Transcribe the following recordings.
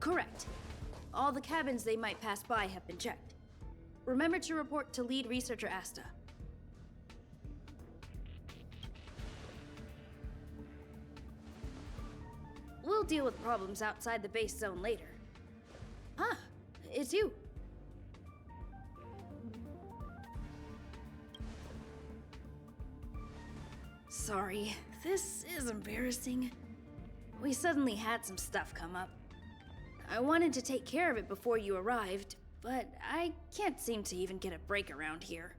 Correct. All the cabins they might pass by have been checked. Remember to report to lead researcher Asta. We'll deal with problems outside the base zone later. Ah, it's you. Sorry, this is embarrassing. We suddenly had some stuff come up. I wanted to take care of it before you arrived, but I can't seem to even get a break around here.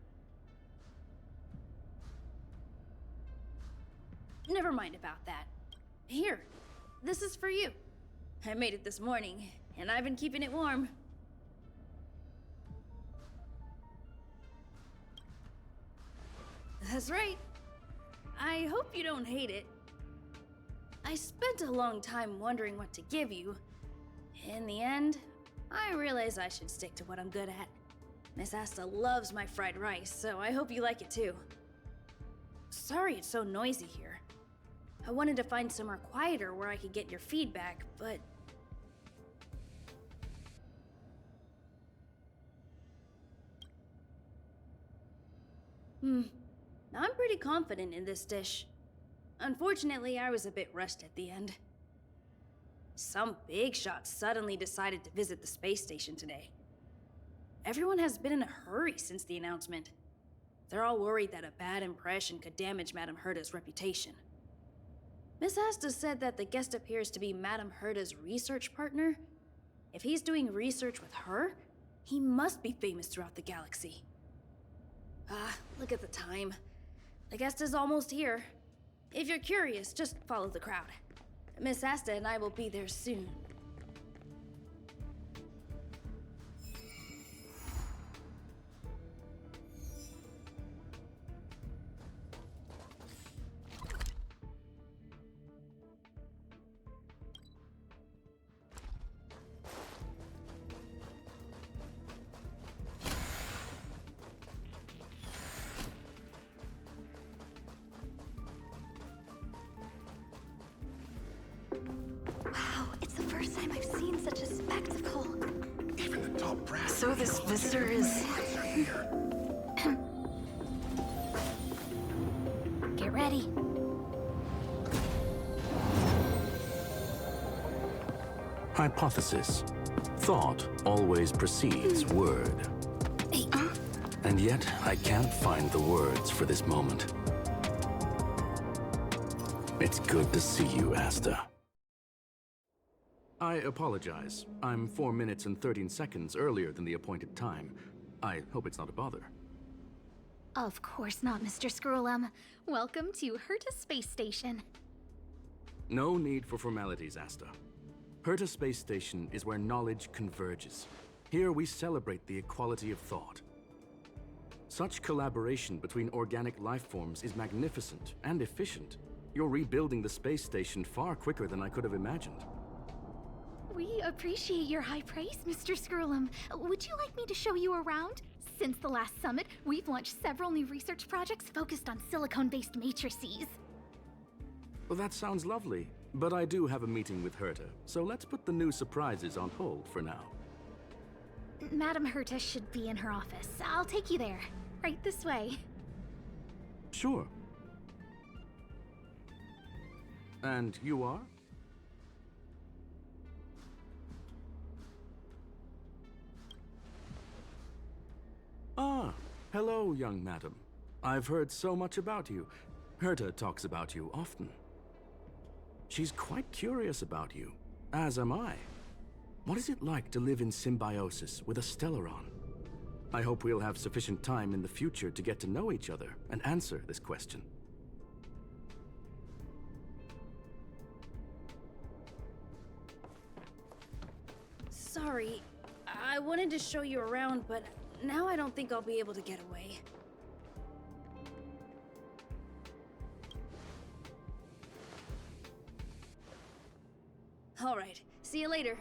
Never mind about that. Here, this is for you. I made it this morning, and I've been keeping it warm. That's right. I hope you don't hate it. I spent a long time wondering what to give you. In the end, I realized I should stick to what I'm good at. Miss Asta loves my fried rice, so I hope you like it too. Sorry it's so noisy here. I wanted to find somewhere quieter where I could get your feedback, but... I'm pretty confident in this dish. Unfortunately, I was a bit rushed at the end. Some big shot suddenly decided to visit the space station today. Everyone has been in a hurry since the announcement. They're all worried that a bad impression could damage Madame Herta's reputation. Miss Asta said that the guest appears to be Madame Herta's research partner. If he's doing research with her, he must be famous throughout the galaxy. Look at the time. The guest is almost here. If you're curious, just follow the crowd. Miss Asta and I will be there soon. So this visitor is... Get ready. Hypothesis. Thought always precedes word. And yet, I can't find the words for this moment. It's good to see you, Asta. I apologize. I'm 4 minutes and 13 seconds earlier than the appointed time. I hope it's not a bother. Of course not, Mr. Screwllum. Welcome to Herta Space Station. No need for formalities, Asta. Herta Space Station is where knowledge converges. Here we celebrate the equality of thought. Such collaboration between organic life forms is magnificent and efficient. You're rebuilding the space station far quicker than I could have imagined. We appreciate your high praise, Mr. Screwllum. Would you like me to show you around? Since the last summit, we've launched several new research projects focused on silicone-based matrices. Well, that sounds lovely, but I do have a meeting with Herta, so let's put the new surprises on hold for now. Madame Herta should be in her office. I'll take you there. Right this way. Sure. And you are? Ah, hello, young madam. I've heard so much about you. Herta talks about you often. She's quite curious about you, as am I. What is it like to live in symbiosis with a Stellaron? I hope we'll have sufficient time in the future to get to know each other and answer this question. Sorry, I wanted to show you around, but now I don't think I'll be able to get away. All right, see you later.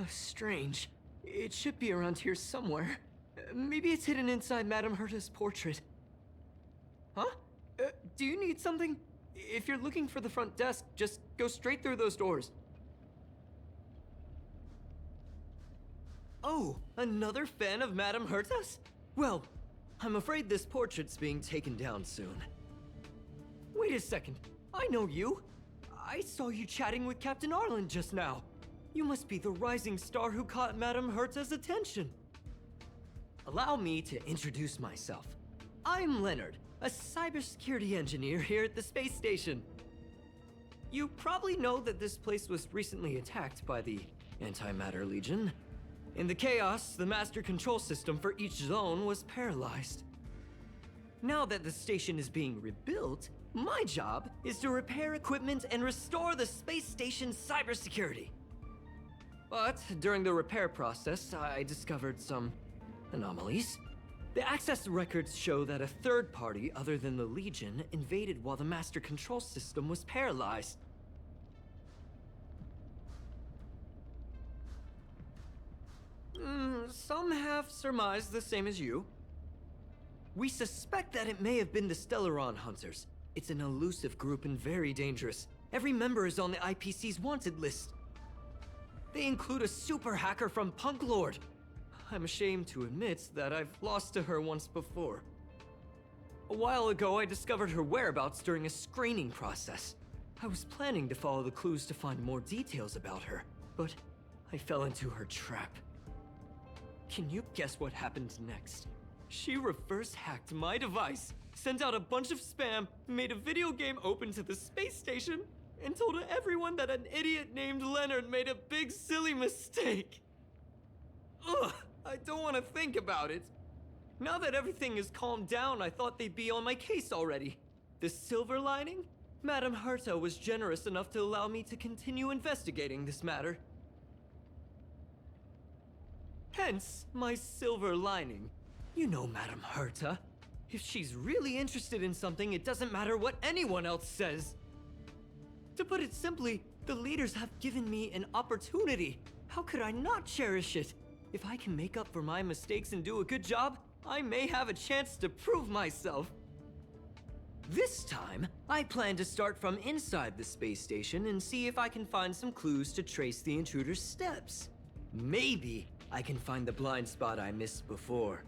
Strange. It should be around here somewhere. Maybe it's hidden inside Madame Herta's portrait. Huh? Do you need something? If you're looking for the front desk, just go straight through those doors. Oh, another fan of Madame Herta's? Well, I'm afraid this portrait's being taken down soon. Wait a second. I know you. I saw you chatting with Captain Arlan just now. You must be the rising star who caught Madame Herta's attention. Allow me to introduce myself. I'm Leonard, a cybersecurity engineer here at the space station. You probably know that this place was recently attacked by the Antimatter Legion. In the chaos, the master control system for each zone was paralyzed. Now that the station is being rebuilt, my job is to repair equipment and restore the space station's cybersecurity. But during the repair process, I discovered some anomalies. The access records show that a third party other than the Legion invaded while the master control system was paralyzed. Some have surmised the same as you. We suspect that it may have been the Stellaron Hunters. It's an elusive group and very dangerous. Every member is on the IPC's wanted list. They include a super hacker from Punklorde. I'm ashamed to admit that I've lost to her once before. A while ago, I discovered her whereabouts during a screening process. I was planning to follow the clues to find more details about her, but I fell into her trap. Can you guess what happened next? She reverse hacked my device, sent out a bunch of spam, made a video game open to the space station, and told everyone that an idiot named Leonard made a big silly mistake. Ugh, I don't want to think about it. Now that everything is calmed down, I thought they'd be on my case already. The silver lining? Madame Herta was generous enough to allow me to continue investigating this matter. Hence, my silver lining. You know Madame Herta. If she's really interested in something, it doesn't matter what anyone else says. To put it simply, the leaders have given me an opportunity. How could I not cherish it? If I can make up for my mistakes and do a good job, I may have a chance to prove myself. This time, I plan to start from inside the space station and see if I can find some clues to trace the intruder's steps. Maybe I can find the blind spot I missed before.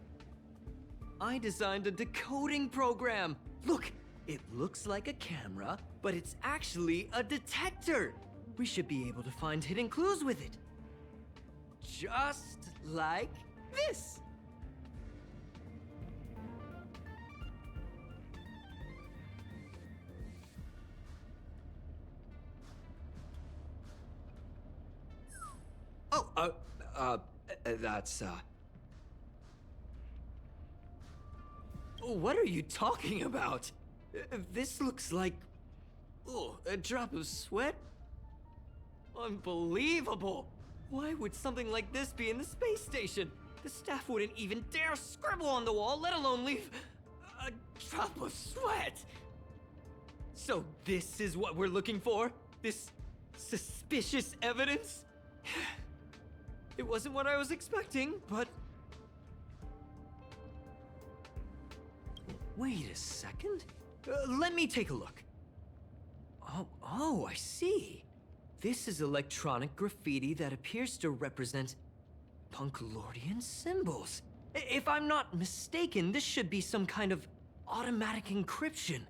I designed a decoding program. Look, it looks like a camera, but it's actually a detector. We should be able to find hidden clues with it. Just like this. That's, What are you talking about? This looks like... Oh, a drop of sweat? Unbelievable! Why would something like this be in the space station? The staff wouldn't even dare scribble on the wall, let alone leave a drop of sweat! So this is what we're looking for? This suspicious evidence? It wasn't what I was expecting, but... Wait a second. Let me take a look. Oh, I see. This is electronic graffiti that appears to represent Punklordian symbols. If I'm not mistaken, this should be some kind of automatic encryption.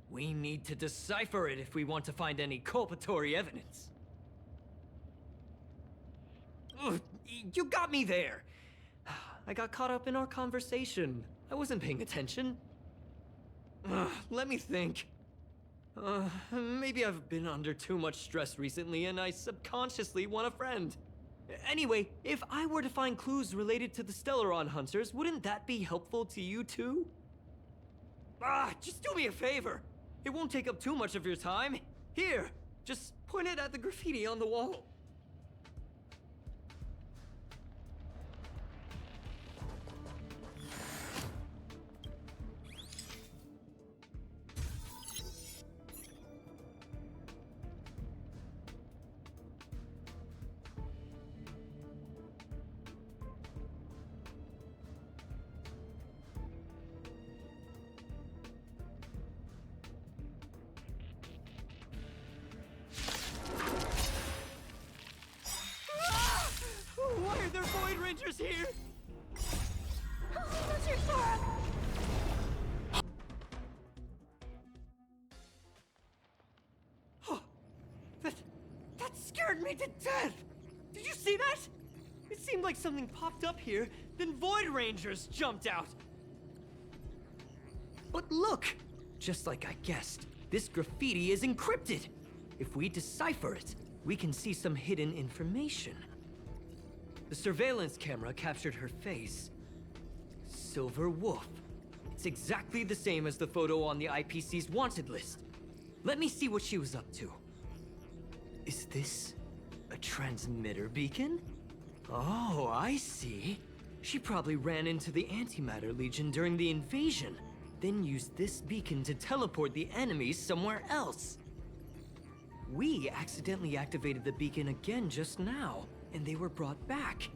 We need to decipher it if we want to find any culpatory evidence. Ugh, you got me there! I got caught up in our conversation. I wasn't paying attention. Let me think. Maybe I've been under too much stress recently and I subconsciously want a friend. Anyway, if I were to find clues related to the Stellaron Hunters, wouldn't that be helpful to you too? Just do me a favor. It won't take up too much of your time. Here, just point it at the graffiti on the wall. Rangers here! Mr. Screwllum! Oh, that scared me to death! Did you see that? It seemed like something popped up here, then Void Rangers jumped out. But look! Just like I guessed, this graffiti is encrypted. If we decipher it, we can see some hidden information. The surveillance camera captured her face. Silver Wolf. It's exactly the same as the photo on the IPC's wanted list. Let me see what she was up to. Is this a transmitter beacon? Oh, I see. She probably ran into the Antimatter Legion during the invasion, then used this beacon to teleport the enemies somewhere else. We accidentally activated the beacon again just now, and they were brought back.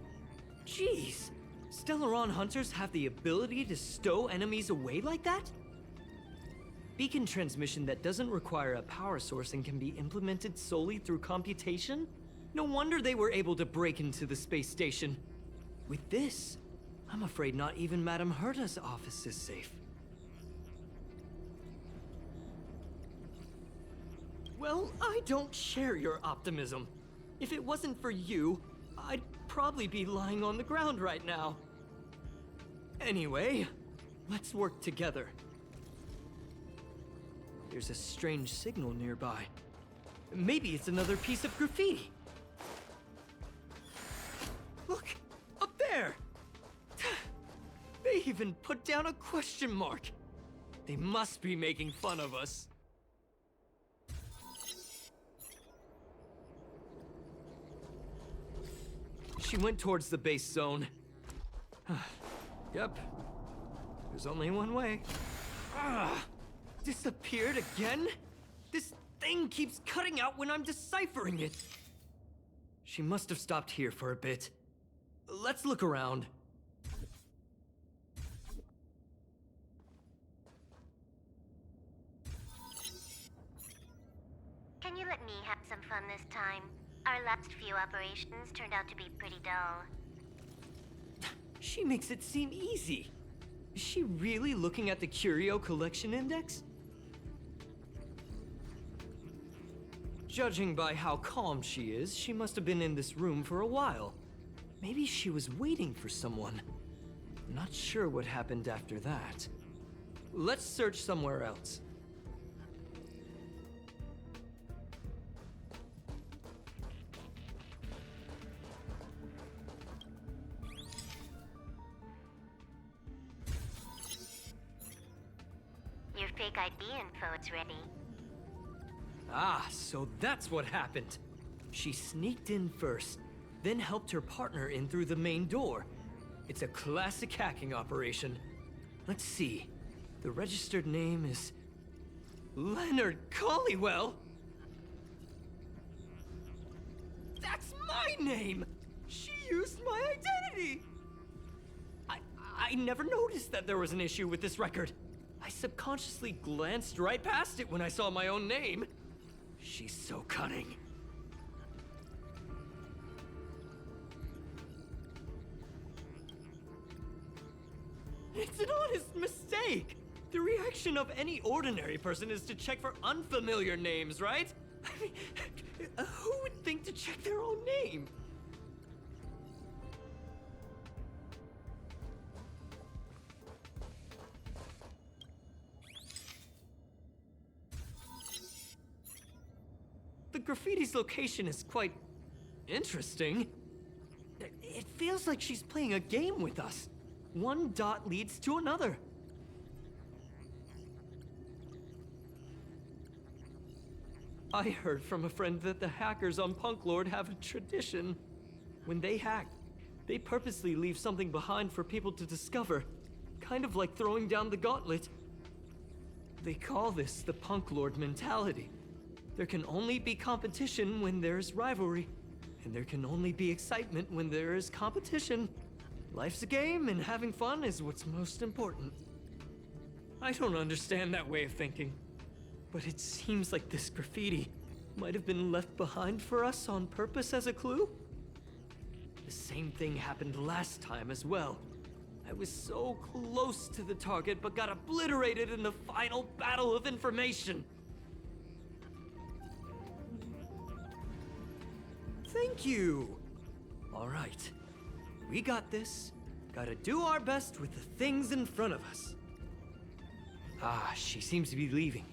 Jeez, Stellaron hunters have the ability to stow enemies away like that? Beacon transmission that doesn't require a power source and can be implemented solely through computation? No wonder they were able to break into the space station. With this, I'm afraid not even Madame Herta's office is safe. Well, I don't share your optimism. If it wasn't for you, I'd probably be lying on the ground right now. Anyway, let's work together. There's a strange signal nearby. Maybe it's another piece of graffiti. Look, up there! They even put down a question mark. They must be making fun of us. She went towards the base zone. Yep. There's only one way. Disappeared again? This thing keeps cutting out when I'm deciphering it. She must have stopped here for a bit. Let's look around. Can you let me have some fun this time? Our last few operations turned out to be pretty dull. She makes it seem easy. Is she really looking at the Curio collection index? Judging by how calm she is, she must have been in this room for a while. Maybe she was waiting for someone. Not sure what happened after that. Let's search somewhere else. Your fake ID info is ready. Ah, so that's what happened. She sneaked in first, then helped her partner in through the main door. It's a classic hacking operation. Let's see. The registered name is Leonard Collywell. That's my name! She used my identity! I never noticed that there was an issue with this record. I subconsciously glanced right past it when I saw my own name. She's so cunning. It's an honest mistake! The reaction of any ordinary person is to check for unfamiliar names, right? I mean, who would think to check their own name? The graffiti's location is quite interesting. It feels like she's playing a game with us. One dot leads to another. I heard from a friend that the hackers on Punklorde have a tradition. When they hack, they purposely leave something behind for people to discover. Kind of like throwing down the gauntlet. They call this the Punklorde mentality. There can only be competition when there's rivalry, and there can only be excitement when there is competition. Life's a game, and having fun is what's most important. I don't understand that way of thinking, but it seems like this graffiti might have been left behind for us on purpose as a clue. The same thing happened last time as well. I was so close to the target, but got obliterated in the final battle of information. Thank you. All right, we got this. Gotta do our best with the things in front of us. Ah, she seems to be leaving.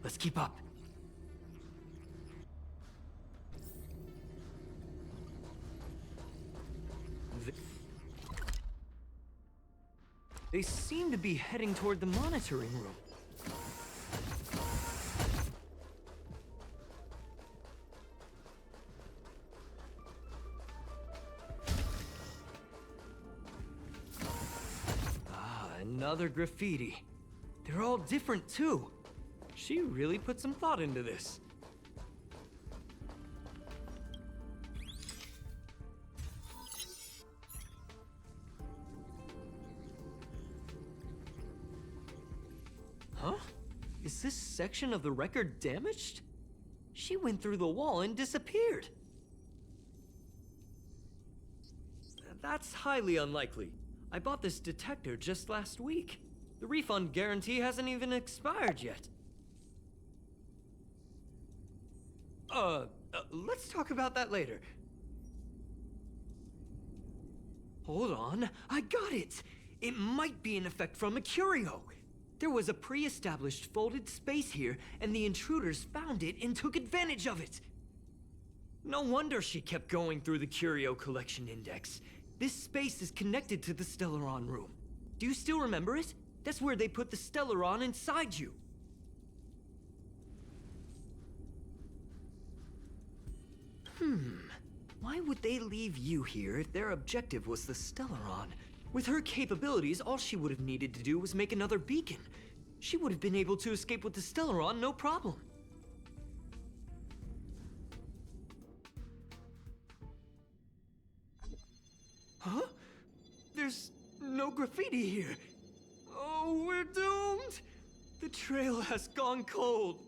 Let's keep up. They seem to be heading toward the monitoring room. Ah, another graffiti. They're all different too. She really put some thought into this. Huh? Is this section of the record damaged? She went through the wall and disappeared. That's highly unlikely. I bought this detector just last week. The refund guarantee hasn't even expired yet. Let's talk about that later. Hold on, I got it! It might be an effect from a Curio. There was a pre-established folded space here, and the intruders found it and took advantage of it. No wonder she kept going through the Curio collection index. This space is connected to the Stellaron room. Do you still remember it? That's where they put the Stellaron inside you. Why would they leave you here if their objective was the Stellaron? With her capabilities, all she would have needed to do was make another beacon. She would have been able to escape with the Stellaron, no problem. Huh? There's no graffiti here. Oh, we're doomed! The trail has gone cold.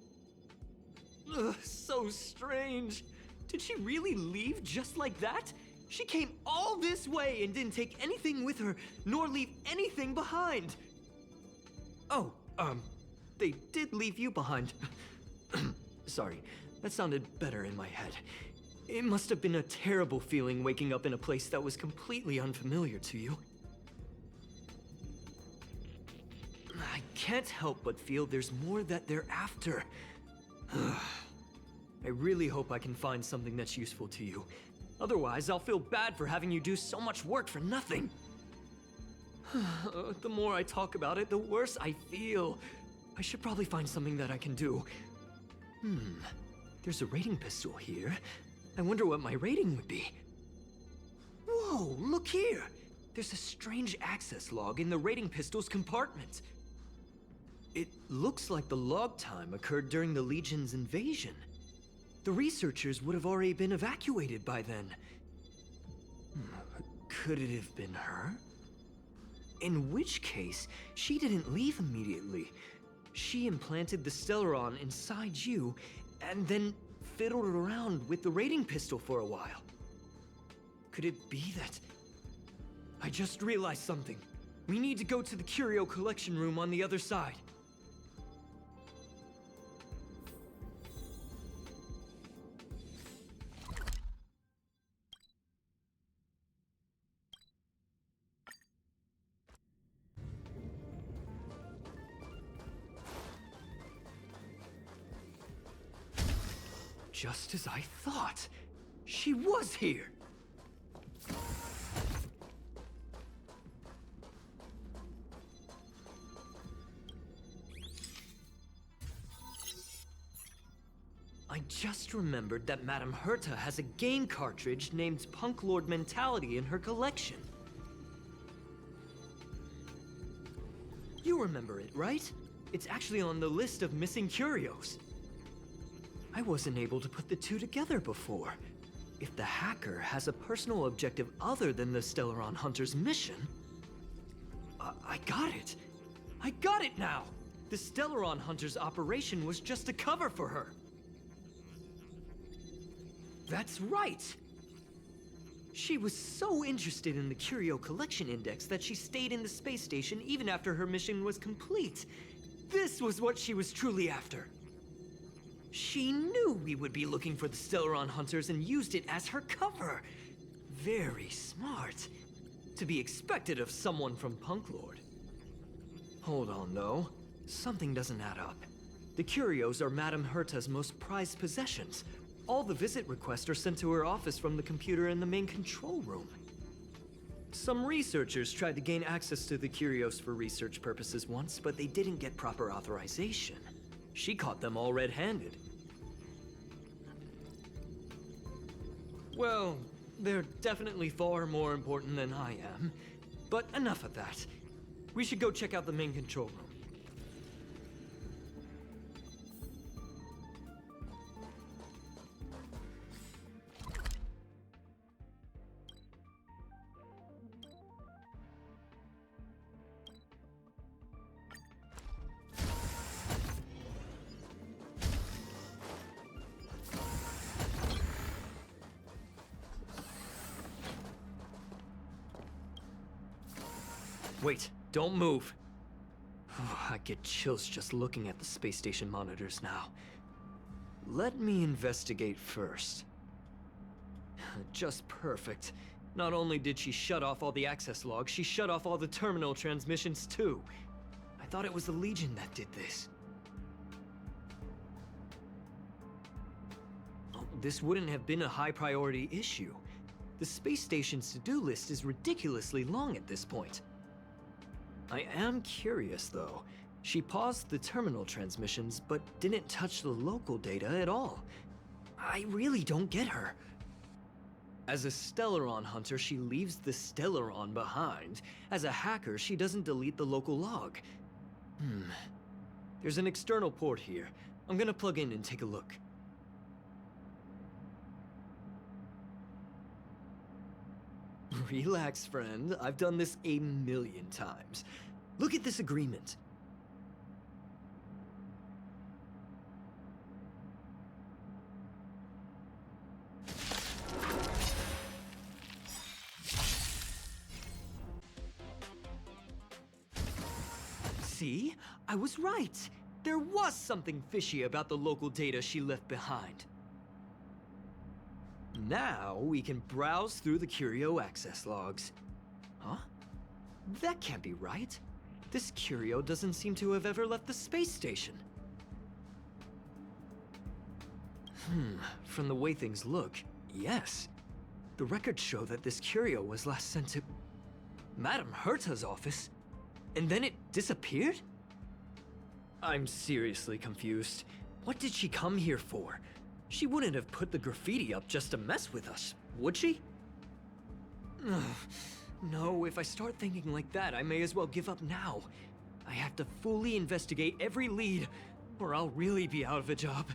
Ugh, so strange. Did she really leave just like that? She came all this way and didn't take anything with her, nor leave anything behind. Oh, they did leave you behind. Sorry, that sounded better in my head. It must have been a terrible feeling waking up in a place that was completely unfamiliar to you. I can't help but feel there's more that they're after. I really hope I can find something that's useful to you. Otherwise, I'll feel bad for having you do so much work for nothing. The more I talk about it, the worse I feel. I should probably find something that I can do. There's a rating pistol here. I wonder what my rating would be. Whoa, look here! There's a strange access log in the rating pistol's compartment. It looks like the log time occurred during the Legion's invasion. The researchers would have already been evacuated by then. Could it have been her? In which case, she didn't leave immediately. She implanted the Stellaron inside you, and then fiddled around with the rating pistol for a while. Could it be that... I just realized something. We need to go to the Curio collection room on the other side. Just as I thought. She was here. I just remembered that Madame Herta has a game cartridge named Punklorde Mentality in her collection. You remember it, right? It's actually on the list of missing curios. I wasn't able to put the two together before. If the hacker has a personal objective other than the Stellaron Hunter's mission... I got it! I got it now! The Stellaron Hunter's operation was just a cover for her. That's right! She was so interested in the Curio Collection Index that she stayed in the space station even after her mission was complete. This was what she was truly after. She knew we would be looking for the Stellaron Hunters and used it as her cover. Very smart. To be expected of someone from Punklorde. Hold on, though. Something doesn't add up. The Curios are Madame Herta's most prized possessions. All the visit requests are sent to her office from the computer in the main control room. Some researchers tried to gain access to the Curios for research purposes once, but they didn't get proper authorization. She caught them all red-handed. Well, they're definitely far more important than I am. But enough of that. We should go check out the main control room. Wait, don't move. I get chills just looking at the space station monitors now. Let me investigate first. Just perfect. Not only did she shut off all the access logs, she shut off all the terminal transmissions too. I thought it was the Legion that did this. This wouldn't have been a high priority issue. The space station's to-do list is ridiculously long at this point. I am curious, though. She paused the terminal transmissions, but didn't touch the local data at all. I really don't get her. As a Stellaron hunter, she leaves the Stellaron behind. As a hacker, she doesn't delete the local log. There's an external port here. I'm gonna plug in and take a look. Relax, friend. I've done this a million times. Look at this agreement. See? I was right. There was something fishy about the local data she left behind. Now we can browse through the Curio access logs. Huh? That can't be right. This Curio doesn't seem to have ever left the space station. From the way things look, yes. The records show that this Curio was last sent to Madame Herta's office, and then it disappeared? I'm seriously confused. What did she come here for? She wouldn't have put the graffiti up just to mess with us, would she? No, if I start thinking like that, I may as well give up now. I have to fully investigate every lead, or I'll really be out of a job.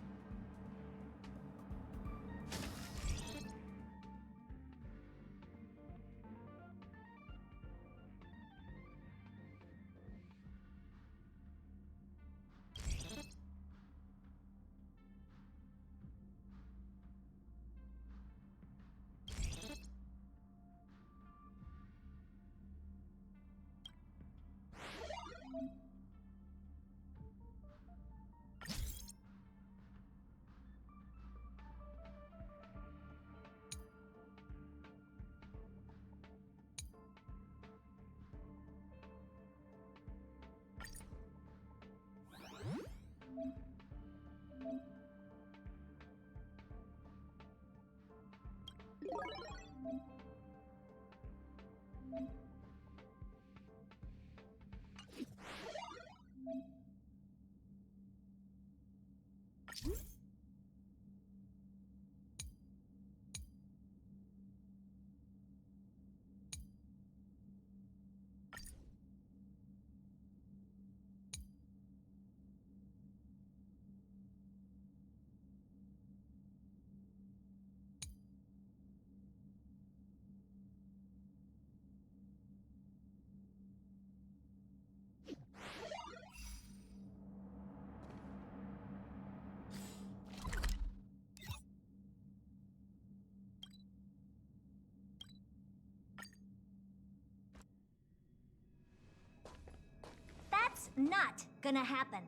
not gonna happen.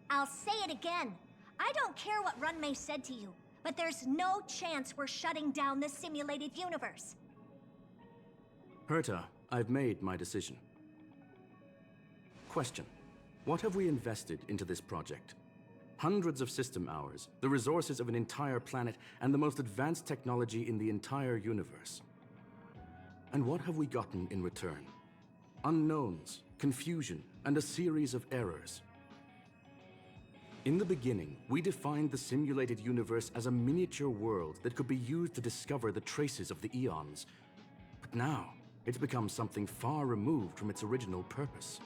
I'll say it again. I don't care what Runmei said to you, but there's no chance we're shutting down the simulated universe. Herta, I've made my decision. Question. What have we invested into this project? Hundreds of system hours, the resources of an entire planet, and the most advanced technology in the entire universe. And what have we gotten in return? Unknowns, confusion, and a series of errors. In the beginning, we defined the simulated universe as a miniature world that could be used to discover the traces of the eons. But now, it's become something far removed from its original purpose.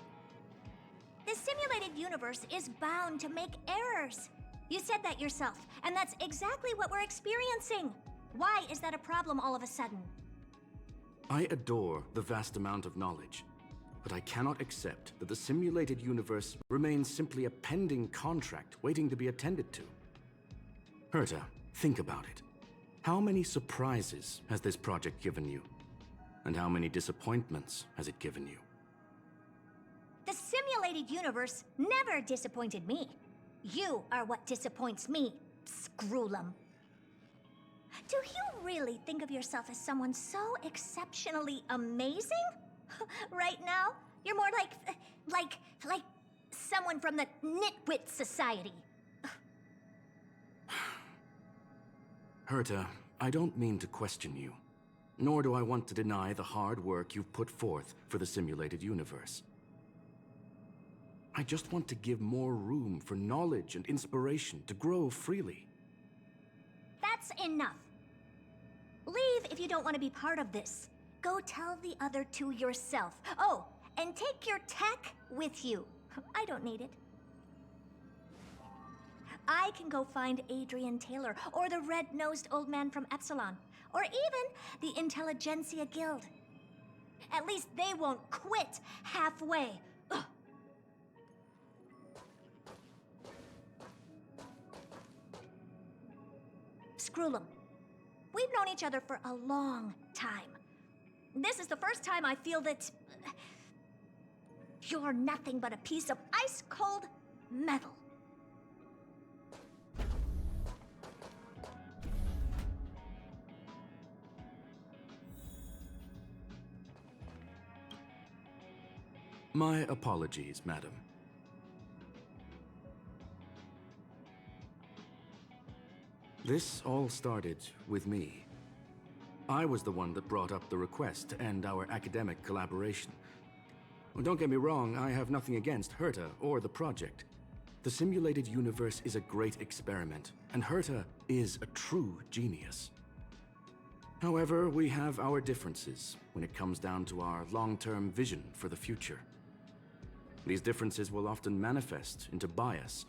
The simulated universe is bound to make errors. You said that yourself, and that's exactly what we're experiencing. Why is that a problem all of a sudden? I adore the vast amount of knowledge, but I cannot accept that the simulated universe remains simply a pending contract waiting to be attended to. Herta, think about it. How many surprises has this project given you? And how many disappointments has it given you? The simulated universe never disappointed me. You are what disappoints me, Screwllum. Do you really think of yourself as someone so exceptionally amazing? Right now, you're more like someone from the Nitwit Society. Herta, I don't mean to question you, nor do I want to deny the hard work you've put forth for the simulated universe. I just want to give more room for knowledge and inspiration to grow freely. That's enough. Leave if you don't want to be part of this. Go tell the other two yourself. Oh, and take your tech with you. I don't need it. I can go find Adrian Taylor, or the red-nosed old man from Epsilon, or even the Intelligentsia Guild. At least they won't quit halfway. Ugh. Screwllum, we've known each other for a long time. This is the first time I feel that you're nothing but a piece of ice-cold metal. My apologies, madam. This all started with me. I was the one that brought up the request to end our academic collaboration. Well, don't get me wrong, I have nothing against Herta or the project. The simulated universe is a great experiment, and Herta is a true genius. However, we have our differences when it comes down to our long-term vision for the future. These differences will often manifest into bias,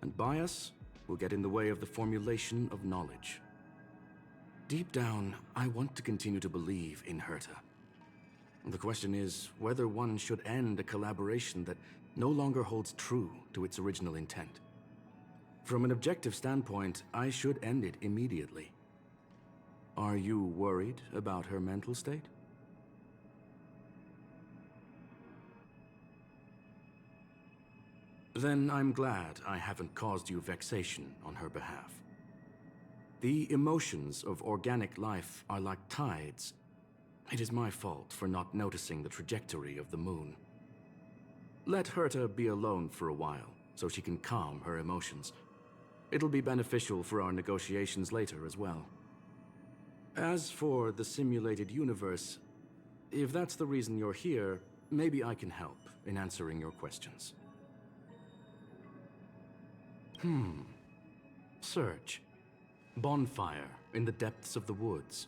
and bias will get in the way of the formulation of knowledge. Deep down, I want to continue to believe in Herta. The question is whether one should end a collaboration that no longer holds true to its original intent. From an objective standpoint, I should end it immediately. Are you worried about her mental state? Then I'm glad I haven't caused you vexation on her behalf. The emotions of organic life are like tides. It is my fault for not noticing the trajectory of the moon. Let Herta be alone for a while, so she can calm her emotions. It'll be beneficial for our negotiations later as well. As for the simulated universe, if that's the reason you're here, maybe I can help in answering your questions. Search. Bonfire in the depths of the woods.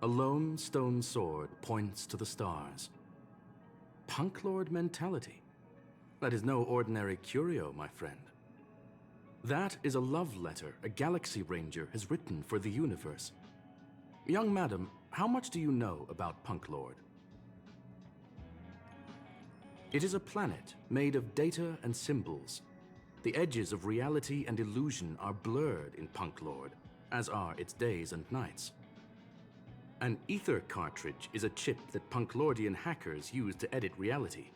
A lone stone sword points to the stars. Punklorde mentality. That is no ordinary curio, my friend. That is a love letter a Galaxy Ranger has written for the universe. Young madam, how much do you know about Punklorde? It is a planet made of data and symbols. The edges of reality and illusion are blurred in Punklorde, as are its days and nights. An ether cartridge is a chip that Punklordian hackers use to edit reality.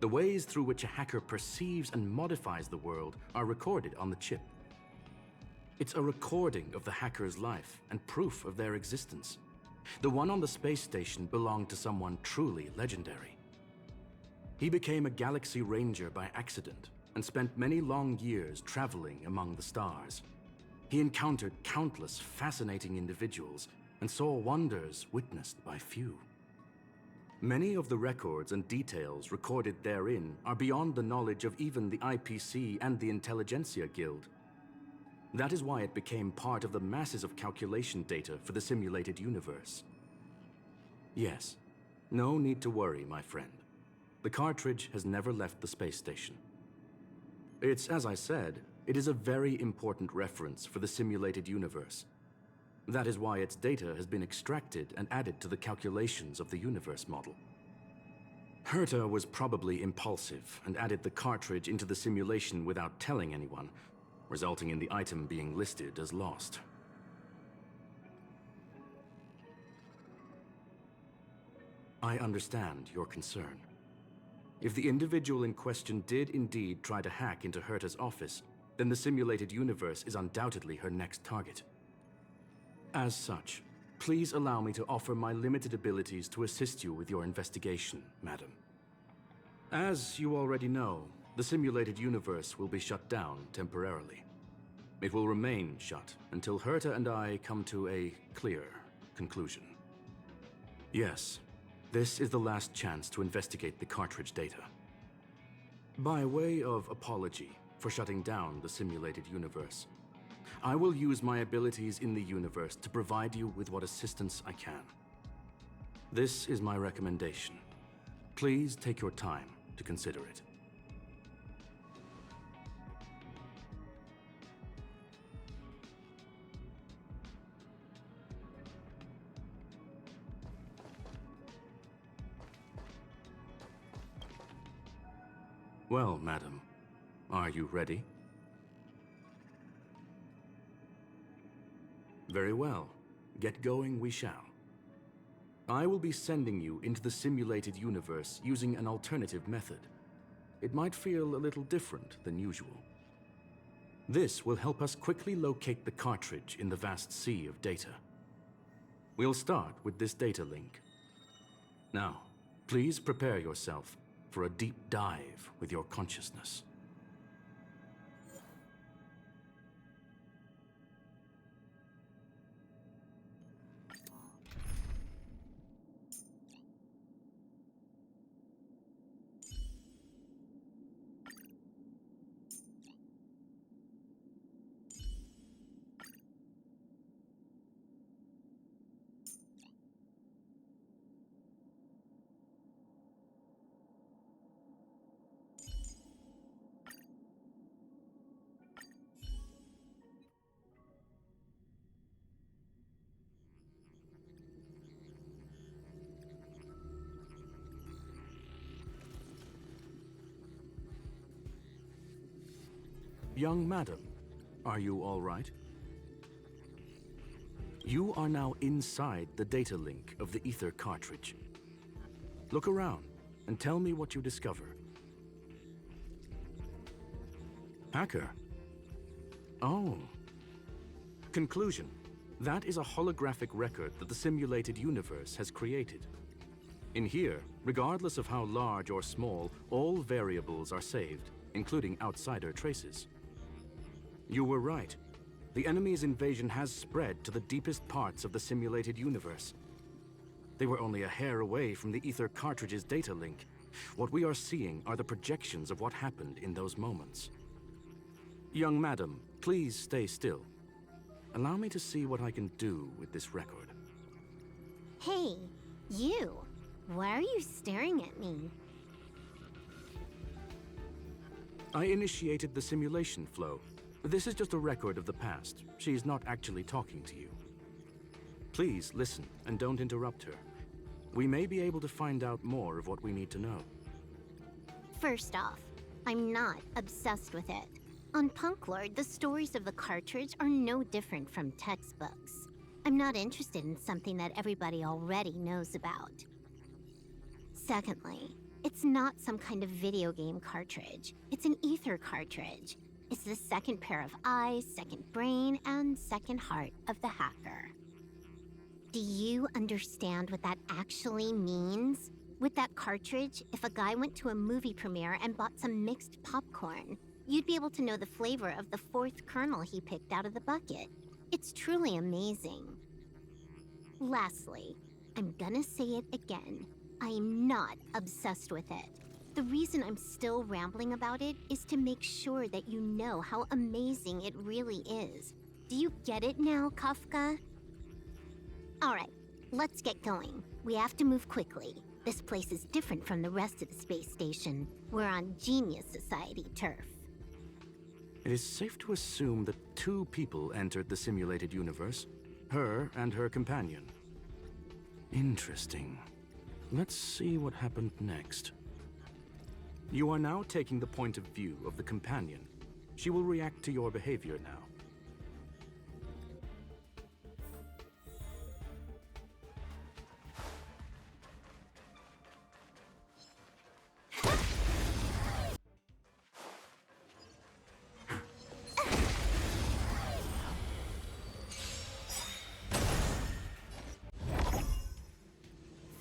The ways through which a hacker perceives and modifies the world are recorded on the chip. It's a recording of the hacker's life and proof of their existence. The one on the space station belonged to someone truly legendary. He became a galaxy ranger by accident and spent many long years traveling among the stars. He encountered countless fascinating individuals and saw wonders witnessed by few. Many of the records and details recorded therein are beyond the knowledge of even the IPC and the Intelligentsia Guild. That is why it became part of the masses of calculation data for the simulated universe. Yes, no need to worry, my friend. The cartridge has never left the space station. It's, as I said, it is a very important reference for the simulated universe. That is why its data has been extracted and added to the calculations of the universe model. Herta was probably impulsive and added the cartridge into the simulation without telling anyone, resulting in the item being listed as lost. I understand your concern. If the individual in question did indeed try to hack into Herta's office, then the simulated universe is undoubtedly her next target. As such, please allow me to offer my limited abilities to assist you with your investigation, madam. As you already know, the simulated universe will be shut down temporarily. It will remain shut until Herta and I come to a clear conclusion. Yes, this is the last chance to investigate the cartridge data. By way of apology for shutting down the simulated universe, I will use my abilities in the universe to provide you with what assistance I can. This is my recommendation. Please take your time to consider it. Well, madam, are you ready? Very well. Get going we shall. I will be sending you into the simulated universe using an alternative method. It might feel a little different than usual. This will help us quickly locate the cartridge in the vast sea of data. We'll start with this data link. Now, please prepare yourself for a deep dive with your consciousness. Young madam, are you all right? You are now inside the data link of the ether cartridge. Look around and tell me what you discover. Hacker? Oh. Conclusion. That is a holographic record that the simulated universe has created. In here, regardless of how large or small, all variables are saved, including outsider traces. You were right. The enemy's invasion has spread to the deepest parts of the simulated universe. They were only a hair away from the ether cartridge's data link. What we are seeing are the projections of what happened in those moments. Young madam, please stay still. Allow me to see what I can do with this record. Hey, you. Why are you staring at me? I initiated the simulation flow. This is just a record of the past. She's not actually talking to you. Please listen and don't interrupt her. We may be able to find out more of what we need to know. First off, I'm not obsessed with it. On Punklorde, the stories of the cartridge are no different from textbooks. I'm not interested in something that everybody already knows about. Secondly, It's not some kind of video game cartridge. It's an ether cartridge. It's the second pair of eyes, second brain, and second heart of the hacker. Do you understand what that actually means? With that cartridge, if a guy went to a movie premiere and bought some mixed popcorn, you'd be able to know the flavor of the fourth kernel he picked out of the bucket. It's truly amazing. Lastly, I'm gonna say it again. I am not obsessed with it. The reason I'm still rambling about it is to make sure that you know how amazing it really is. Do you get it now, Kafka? Alright, let's get going. We have to move quickly. This place is different from the rest of the space station. We're on Genius Society turf. It is safe to assume that two people entered the simulated universe, her and her companion. Interesting. Let's see what happened next. You are now taking the point of view of the companion. She will react to your behavior now.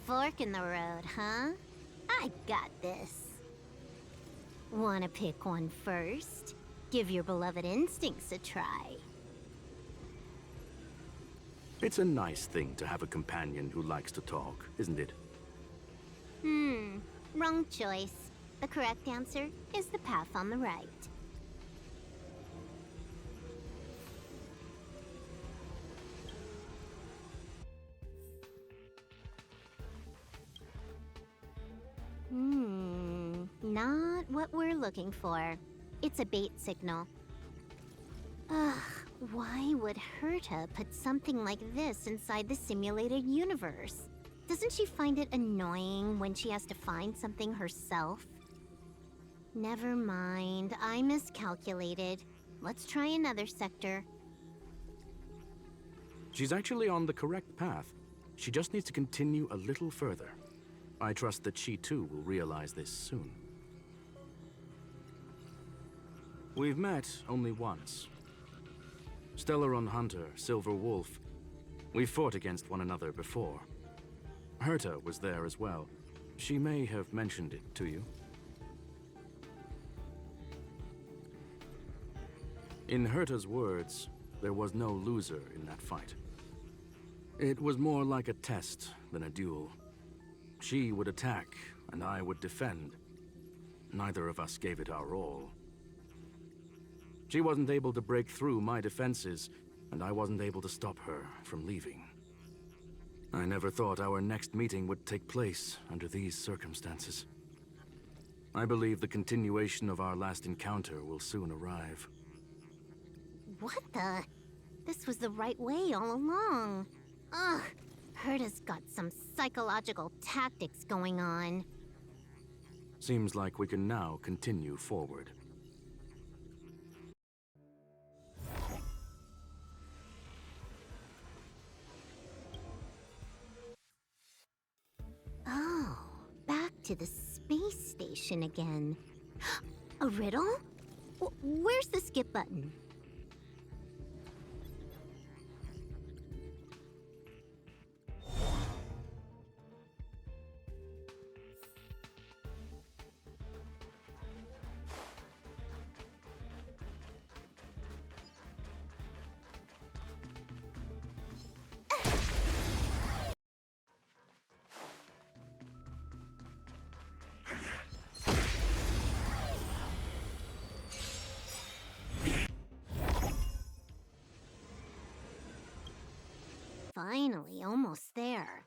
Fork in the road, huh? I got this. Wanna pick one first? Give your beloved instincts a try. It's a nice thing to have a companion who likes to talk, isn't it? Wrong choice. The correct answer is the path on the right. Not what we're looking for. It's a bait signal. Ugh, why would Herta put something like this inside the simulated universe? Doesn't she find it annoying when she has to find something herself? Never mind, I miscalculated. Let's try another sector. She's actually on the correct path. She just needs to continue a little further. I trust that she too will realize this soon. We've met only once. Stellaron Hunter, Silver Wolf. We've fought against one another before. Herta was there as well. She may have mentioned it to you. In Herta's words, there was no loser in that fight. It was more like a test than a duel. She would attack, and I would defend. Neither of us gave it our all. She wasn't able to break through my defenses, and I wasn't able to stop her from leaving. I never thought our next meeting would take place under these circumstances. I believe the continuation of our last encounter will soon arrive. What the? This was the right way all along. Ugh, Herta's got some psychological tactics going on. Seems like we can now continue forward. Oh, back to the space station again. A riddle? Where's the skip button? Finally, almost there.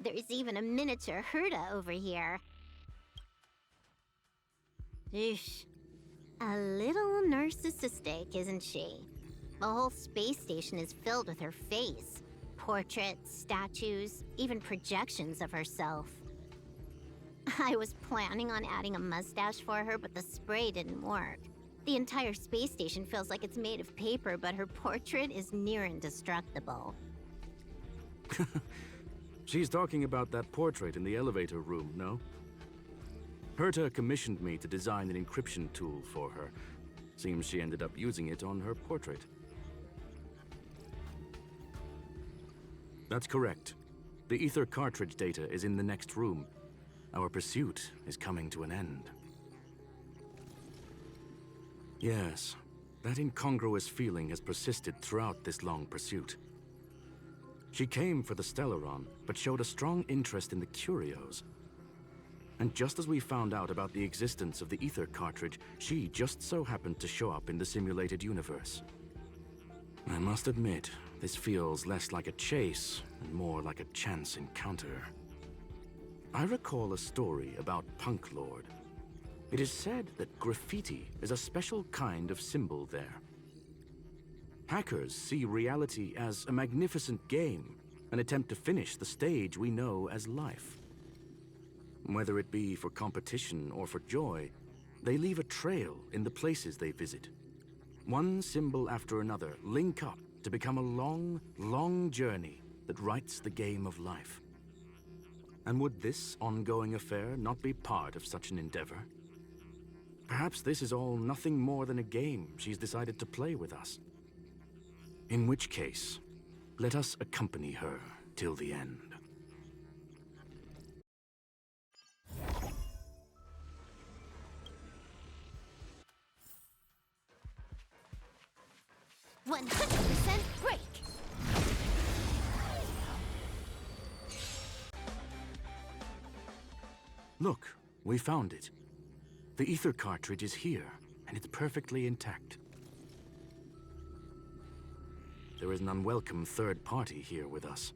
There's even a miniature Herta over here. Eesh. A little narcissistic, isn't she? The whole space station is filled with her face. Portraits, statues, even projections of herself. I was planning on adding a mustache for her, but the spray didn't work. The entire space station feels like it's made of paper, but her portrait is near indestructible. She's talking about that portrait in the elevator room, no? Herta commissioned me to design an encryption tool for her. Seems she ended up using it on her portrait. That's correct. The ether cartridge data is in the next room. Our pursuit is coming to an end. Yes, that incongruous feeling has persisted throughout this long pursuit. She came for the Stellaron, but showed a strong interest in the Curios. And just as we found out about the existence of the ether cartridge, she just so happened to show up in the simulated universe. I must admit, this feels less like a chase and more like a chance encounter. I recall a story about Punklorde. It is said that graffiti is a special kind of symbol there. Hackers see reality as a magnificent game, an attempt to finish the stage we know as life. Whether it be for competition or for joy, they leave a trail in the places they visit. One symbol after another link up to become a long, long journey that writes the game of life. And would this ongoing affair not be part of such an endeavor? Perhaps this is all nothing more than a game she's decided to play with us. In which case, let us accompany her till the end. %100% break! Look, we found it. The ether cartridge is here, and it's perfectly intact. There is an unwelcome third party here with us.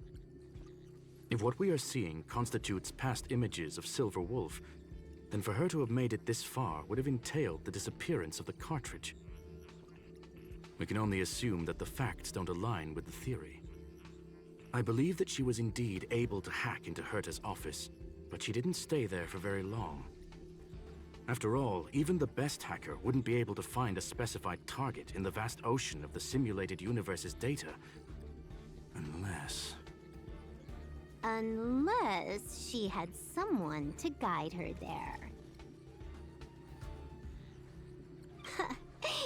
If what we are seeing constitutes past images of Silver Wolf, then for her to have made it this far would have entailed the disappearance of the cartridge. We can only assume that the facts don't align with the theory. I believe that she was indeed able to hack into Herta's office, but she didn't stay there for very long. After all, even the best hacker wouldn't be able to find a specified target in the vast ocean of the simulated universe's data. Unless she had someone to guide her there.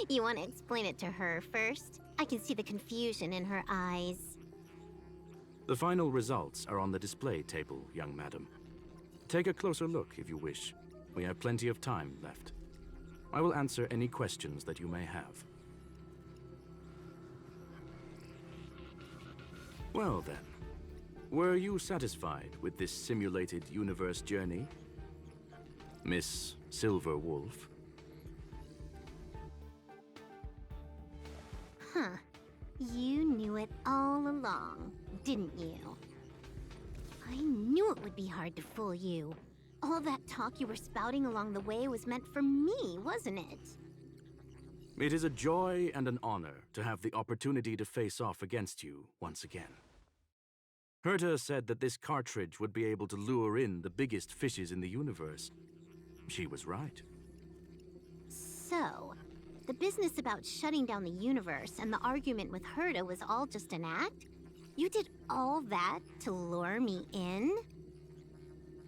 You want to explain it to her first? I can see the confusion in her eyes. The final results are on the display table, young madam. Take a closer look if you wish. We have plenty of time left. I will answer any questions that you may have. Well then, were you satisfied with this simulated universe journey, Miss Silver Wolf? Huh. You knew it all along, didn't you? I knew it would be hard to fool you. All that talk you were spouting along the way was meant for me, wasn't it? It is a joy and an honor to have the opportunity to face off against you once again. Herta said that this cartridge would be able to lure in the biggest fishes in the universe. She was right. So, the business about shutting down the universe and the argument with Herta was all just an act? You did all that to lure me in?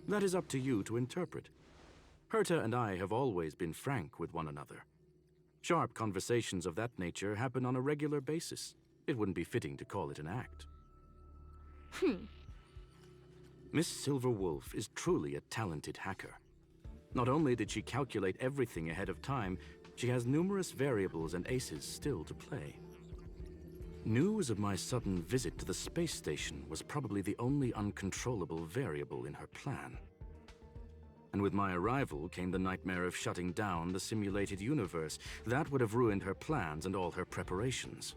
That is up to you to interpret. Herta and I have always been frank with one another. Sharp conversations of that nature happen on a regular basis. It wouldn't be fitting to call it an act. Miss Silver Wolf is truly a talented hacker. Not only did she calculate everything ahead of time, she has numerous variables and aces still to play. News of my sudden visit to the space station was probably the only uncontrollable variable in her plan. And with my arrival came the nightmare of shutting down the simulated universe. That would have ruined her plans and all her preparations.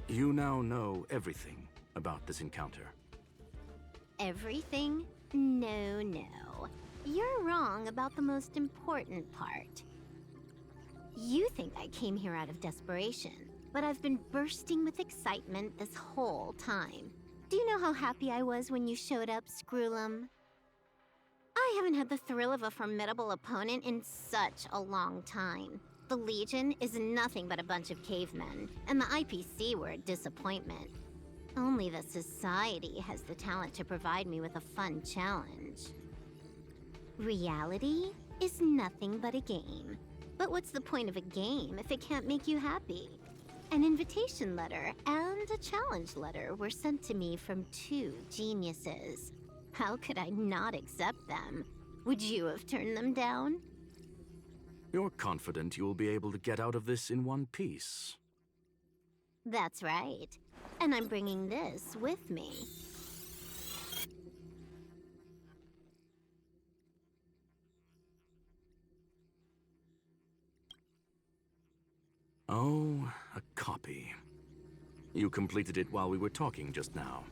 You now know everything about this encounter. Everything? No. You're wrong about the most important part. You think I came here out of desperation, but I've been bursting with excitement this whole time. Do you know how happy I was when you showed up, Screwllum? I haven't had the thrill of a formidable opponent in such a long time. The Legion is nothing but a bunch of cavemen, and the IPC were a disappointment. Only the society has the talent to provide me with a fun challenge. Reality is nothing but a game. But what's the point of a game if it can't make you happy? An invitation letter and a challenge letter were sent to me from two geniuses. How could I not accept them? Would you have turned them down? You're confident you'll be able to get out of this in one piece. That's right. And I'm bringing this with me. Oh, a copy. You completed it while we were talking just now.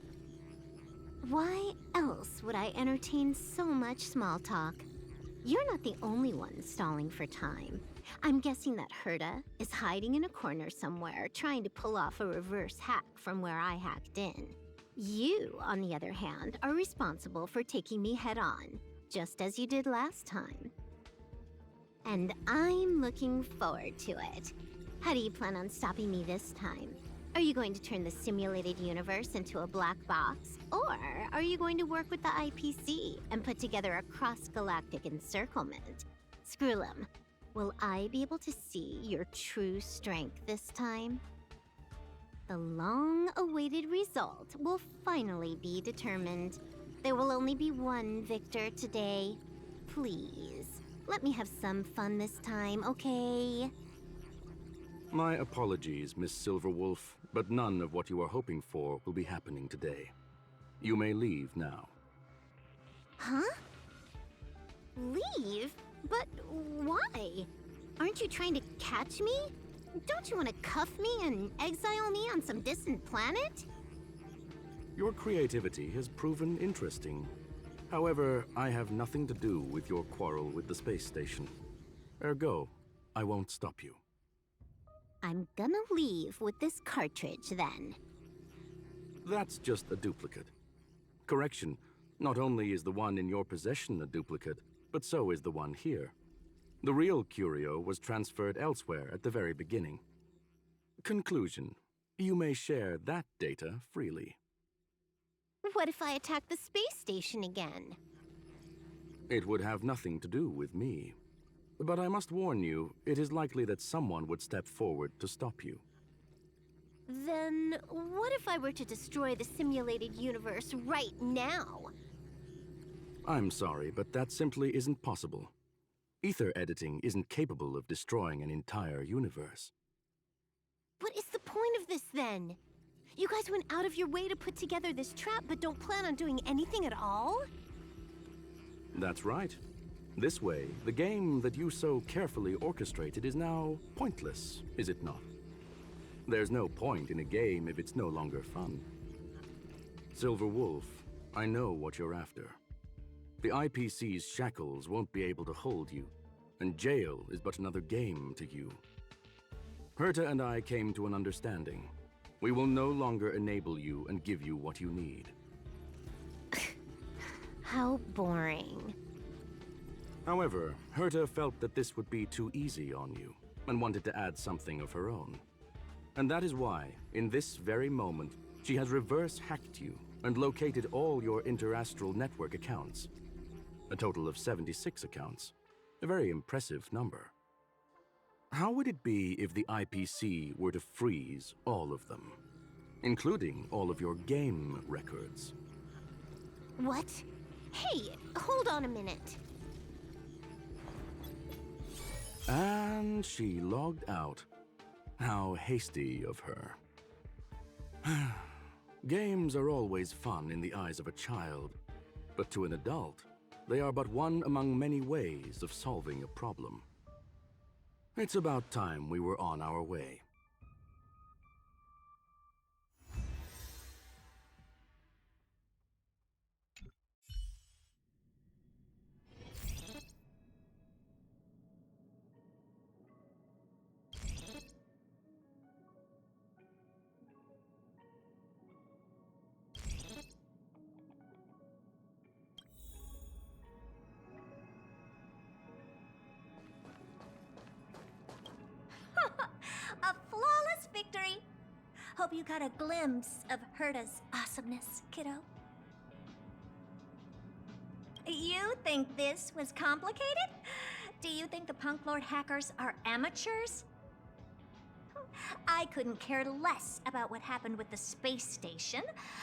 Why else would I entertain so much small talk? You're not the only one stalling for time. I'm guessing that Herta is hiding in a corner somewhere, trying to pull off a reverse hack from where I hacked in. You, on the other hand, are responsible for taking me head-on, just as you did last time. And I'm looking forward to it. How do you plan on stopping me this time? Are you going to turn the simulated universe into a black box? Or are you going to work with the IPC and put together a cross-galactic encirclement? Screwllum, will I be able to see your true strength this time? The long-awaited result will finally be determined. There will only be one victor today. Please, let me have some fun this time, okay? My apologies, Miss Silverwolf, but none of what you are hoping for will be happening today. You may leave now. Huh? Leave? But why? Aren't you trying to catch me? Don't you want to cuff me and exile me on some distant planet? Your creativity has proven interesting. However, I have nothing to do with your quarrel with the space station. Ergo, I won't stop you. I'm gonna leave with this cartridge then. That's just a duplicate. Correction, not only is the one in your possession a duplicate, but so is the one here. The real Curio was transferred elsewhere at the very beginning. Conclusion, you may share that data freely. What if I attack the space station again? It would have nothing to do with me. But I must warn you, it is likely that someone would step forward to stop you. Then what if I were to destroy the simulated universe right now? I'm sorry, but that simply isn't possible. Ether editing isn't capable of destroying an entire universe. What is the point of this then? You guys went out of your way to put together this trap, but don't plan on doing anything at all? That's right. This way, the game that you so carefully orchestrated is now pointless, is it not? There's no point in a game if it's no longer fun. Silver Wolf, I know what you're after. The IPC's shackles won't be able to hold you, and jail is but another game to you. Herta and I came to an understanding. We will no longer enable you and give you what you need. How boring. However, Herta felt that this would be too easy on you, and wanted to add something of her own. And that is why, in this very moment, she has reverse-hacked you and located all your interastral network accounts. A total of 76 accounts. A very impressive number. How would it be if the IPC were to freeze all of them, including all of your game records? What? Hey, hold on a minute. And she logged out. How hasty of her. Games are always fun in the eyes of a child, but to an adult, they are but one among many ways of solving a problem. It's about time we were on our way. A flawless victory! Hope you got a glimpse of Herta's awesomeness, kiddo. You think this was complicated? Do you think the Punklorde hackers are amateurs? I couldn't care less about what happened with the space station,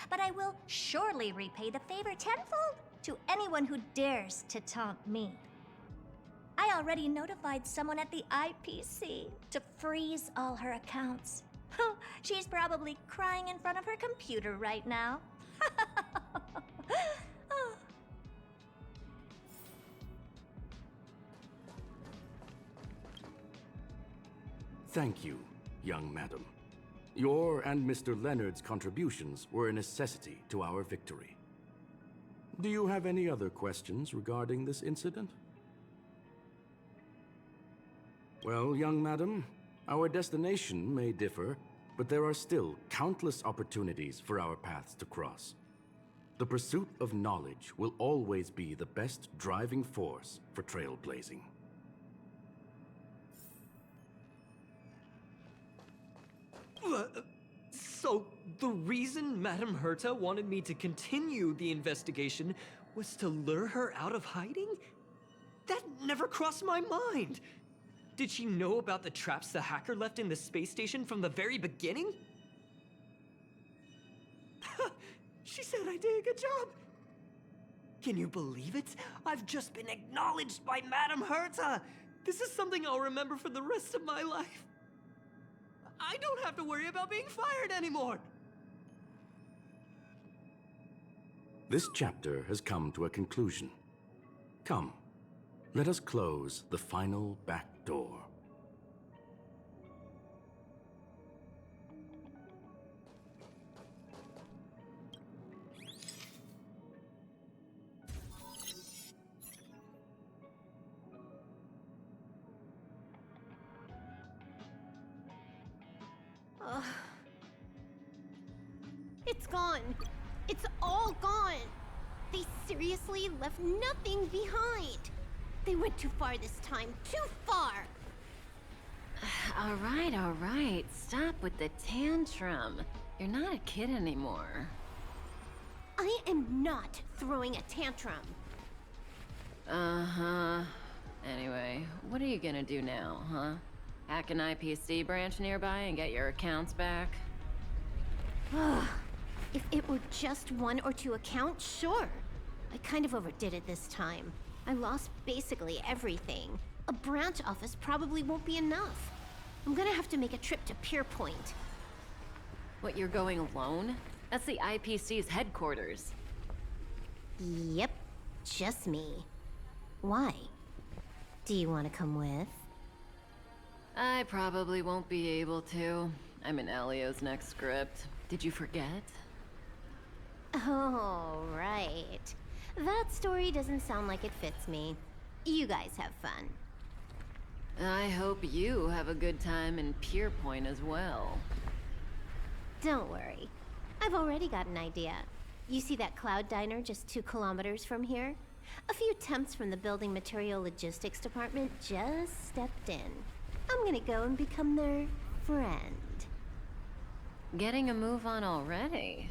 but I will surely repay the favor tenfold to anyone who dares to taunt me. I already notified someone at the IPC to freeze all her accounts. She's probably crying in front of her computer right now. Thank you, young madam. Your and Mr. Leonard's contributions were a necessity to our victory. Do you have any other questions regarding this incident? Well, young madam, our destination may differ, but there are still countless opportunities for our paths to cross. The pursuit of knowledge will always be the best driving force for trailblazing. So, the reason Madame Herta wanted me to continue the investigation was to lure her out of hiding? That never crossed my mind! Did she know about the traps the hacker left in the space station from the very beginning? She said I did a good job! Can you believe it? I've just been acknowledged by Madame Herta! This is something I'll remember for the rest of my life. I don't have to worry about being fired anymore! This chapter has come to a conclusion. Come, let us close the final back door. It's gone. It's all gone. They seriously left nothing behind. They went too far this time. Too far. All right. Stop with the tantrum. You're not a kid anymore. I am not throwing a tantrum. Uh-huh. Anyway, what are you gonna do now, huh? Hack an IPC branch nearby and get your accounts back? If it were just one or two accounts, sure. I kind of overdid it this time. I lost basically everything. A branch office probably won't be enough. I'm gonna have to make a trip to Pierpoint. What, you're going alone? That's the IPC's headquarters. Yep, just me. Why? Do you want to come with? I probably won't be able to. I'm in Elio's next script. Did you forget? Oh, right. That story doesn't sound like it fits me. You guys have fun. I hope you have a good time in Pierpoint as well. Don't worry. I've already got an idea. You see that cloud diner just 2 kilometers from here? A few temps from the building material logistics department just stepped in. I'm gonna go and become their friend. Getting a move on already?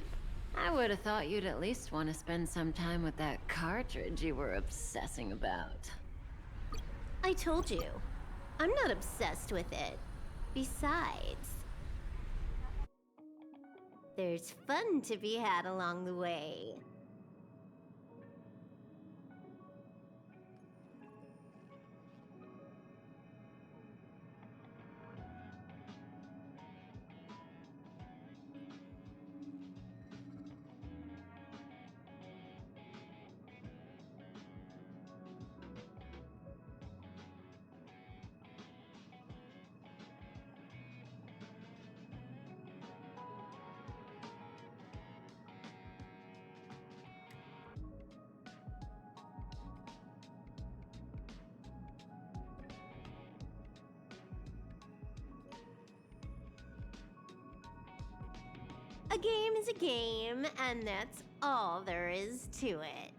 I would have thought you'd at least want to spend some time with that cartridge you were obsessing about. I told you. I'm not obsessed with it. Besides, there's fun to be had along the way. A game is a game, and that's all there is to it.